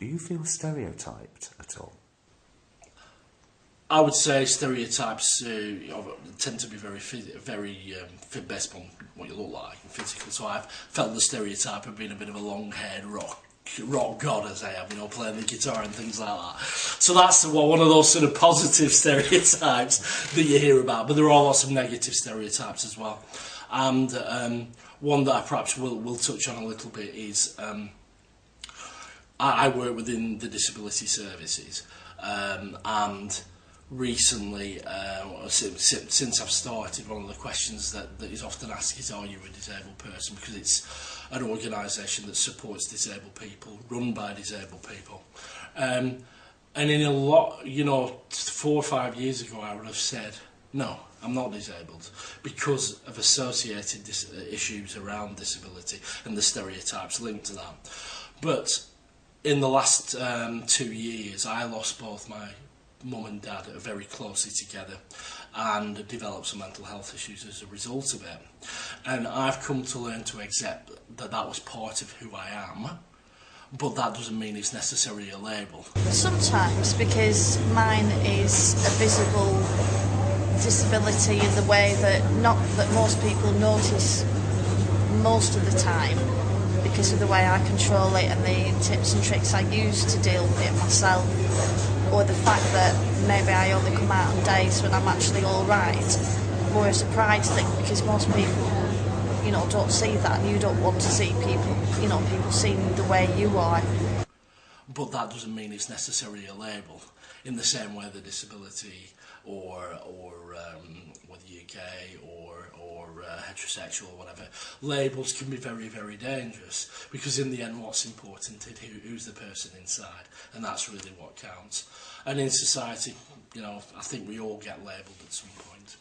Do you feel stereotyped at all? I would say stereotypes tend to be very based on what you look like and physical. So I've felt the stereotype of being a bit of a long-haired rock god, as I am, playing the guitar and things like that. So that's one of those sort of positive stereotypes that you hear about. But there are lots of negative stereotypes as well. And one that I perhaps will touch on a little bit is I work within the disability services, and recently, since I've started, one of the questions that is often asked is, are you a disabled person? Because it's an organisation that supports disabled people, run by disabled people. And in a lot, 4 or 5 years ago, I would have said, no, I'm not disabled, because of associated issues around disability and the stereotypes linked to that. But in the last 2 years, I lost both my mum and dad are very closely together and developed some mental health issues as a result of it. And I've come to learn to accept that that was part of who I am, but that doesn't mean it's necessarily a label. Sometimes, because mine is a visible disability in the way that most people notice most of the time, because of the way I control it and the tips and tricks I use to deal with it myself, or the fact that maybe I only come out on days when I'm actually alright, more a surprise thing, because most people, don't see that, and you don't want to see people, people seeing the way you are. But that doesn't mean it's necessarily a label, in the same way that disability or whether you're gay or heterosexual or whatever, labels can be very, very dangerous, because in the end what's important is who's the person inside, and that's really what counts. And in society, I think we all get labelled at some point.